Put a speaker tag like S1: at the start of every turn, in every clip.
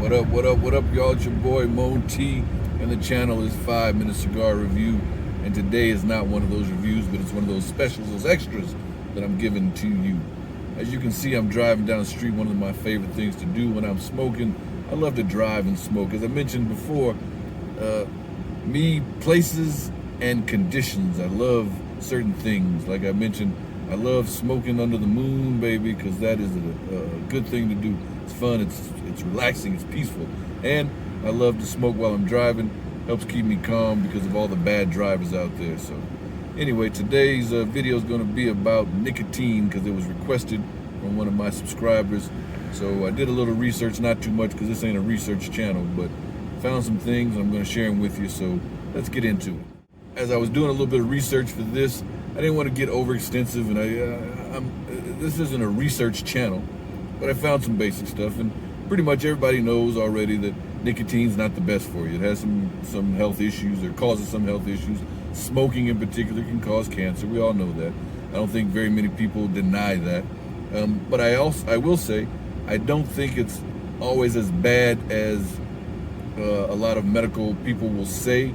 S1: What up, y'all? It's your boy Moan T, and the channel is 5 Minute Cigar Review. And today is not one of those reviews, but it's one of those specials, those extras that I'm giving to you. As you can see, I'm driving down the street. One of my favorite things to do when I'm smoking, I love to drive and smoke. As I mentioned before, places and conditions. I love certain things. Like I mentioned, I love smoking under the moon, baby, because that is a good thing to do. It's fun, it's relaxing, it's peaceful. And I love to smoke while I'm driving. Helps keep me calm because of all the bad drivers out there. So anyway, today's video is going to be about nicotine because it was requested from one of my subscribers. So I did a little research, not too much because this ain't a research channel, but found some things and I'm going to share them with you. So let's get into it. As I was doing a little bit of research for this, I didn't want to get overextensive, and this isn't a research channel, but I found some basic stuff, and pretty much everybody knows already that nicotine's not the best for you. It has some health issues, or causes some health issues. Smoking in particular can cause cancer. We all know that. I don't think very many people deny that. But I will say, I don't think it's always as bad as a lot of medical people will say.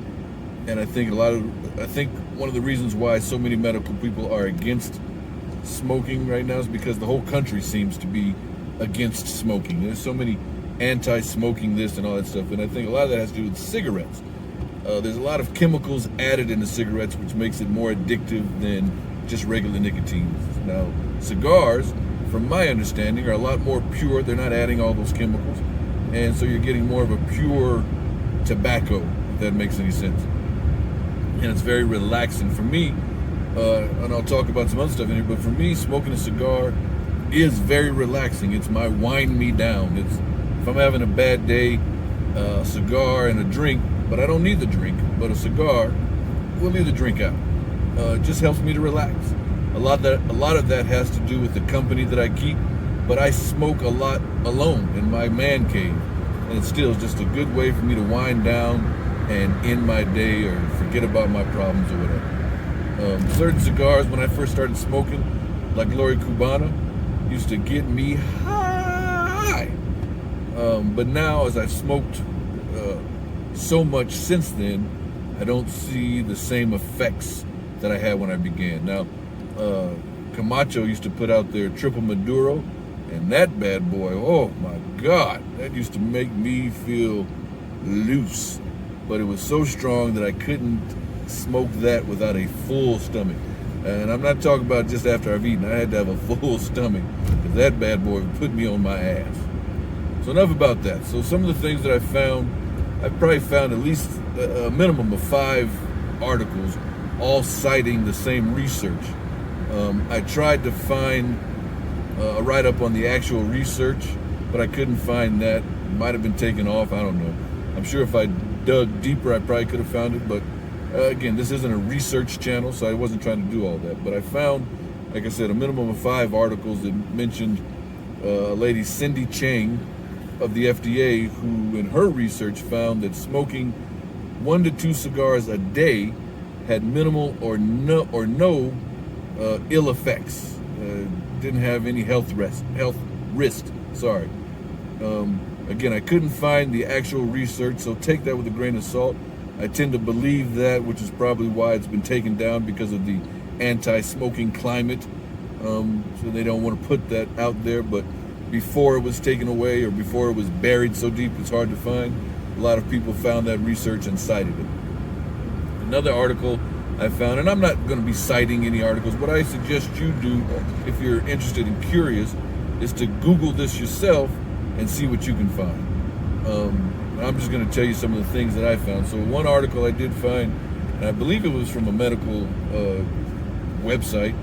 S1: And I think one of the reasons why so many medical people are against smoking right now is because the whole country seems to be against smoking. There's so many anti-smoking this and all that stuff, and I think a lot of that has to do with cigarettes. There's a lot of chemicals added into cigarettes, which makes it more addictive than just regular nicotine. Now, cigars, from my understanding, are a lot more pure. They're not adding all those chemicals, and so you're getting more of a pure tobacco, if that makes any sense. And it's very relaxing for me, and I'll talk about some other stuff in here, but for me, smoking a cigar is very relaxing. It's my wind me down. If I'm having a bad day, a cigar and a drink, but I don't need the drink, but a cigar will leave the drink out. It just helps me to relax. A lot of that has to do with the company that I keep, but I smoke a lot alone in my man cave, and it still is just a good way for me to wind down and end my day or forget about my problems or whatever. Certain cigars, when I first started smoking, like Gloria Cubana, used to get me high. But now, as I've smoked so much since then, I don't see the same effects that I had when I began. Now, Camacho used to put out their Triple Maduro, and that bad boy, oh my God, that used to make me feel loose. But it was so strong that I couldn't smoke that without a full stomach. And I'm not talking about just after I've eaten. I had to have a full stomach because that bad boy would put me on my ass. So enough about that. So some of the things that I've probably found at least a minimum of 5 articles all citing the same research. I tried to find a write-up on the actual research, but I couldn't find that. It might have been taken off, I don't know. I'm sure if I dug deeper, I probably could have found it, but again, this isn't a research channel, so I wasn't trying to do all that. But I found, like I said, a minimum of 5 articles that mentioned a lady, Cindy Chang, of the FDA, who in her research found that smoking 1 to 2 cigars a day had minimal or no ill effects. Didn't have any health risk. Sorry. Again, I couldn't find the actual research, so take that with a grain of salt. I tend to believe that, which is probably why it's been taken down because of the anti-smoking climate. So they don't want to put that out there, but before it was taken away or before it was buried so deep it's hard to find, a lot of people found that research and cited it. Another article I found, and I'm not going to be citing any articles, what I suggest you do if you're interested and curious is to Google this yourself and see what you can find. I'm just going to tell you some of the things that I found. So one article I did find, and I believe it was from a medical website,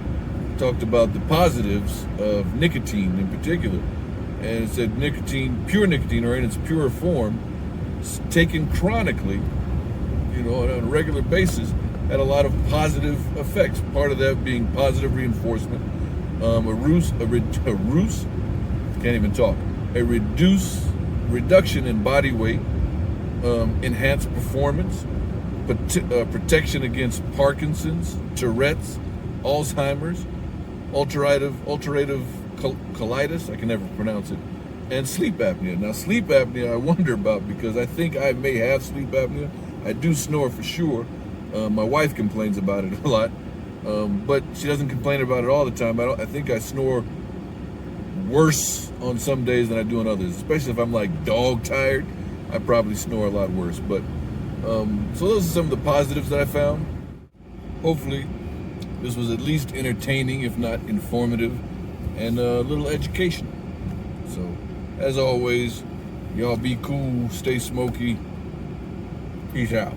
S1: talked about the positives of nicotine in particular. And it said pure nicotine, or in its pure form, taken chronically, on a regular basis, had a lot of positive effects. Part of that being positive reinforcement, a reduction in body weight, enhanced performance, protection against Parkinson's, Tourette's, Alzheimer's, ulcerative colitis, I can never pronounce it, and sleep apnea. Now, sleep apnea I wonder about because I think I may have sleep apnea. I do snore for sure. My wife complains about it a lot, but she doesn't complain about it all the time. I think I snore worse on some days than I do on others, especially if I'm like dog tired. I probably snore a lot worse. But so those are some of the positives that I found. Hopefully this was at least entertaining, if not informative, and a little education. So as always, y'all be cool, stay smoky. Peace out.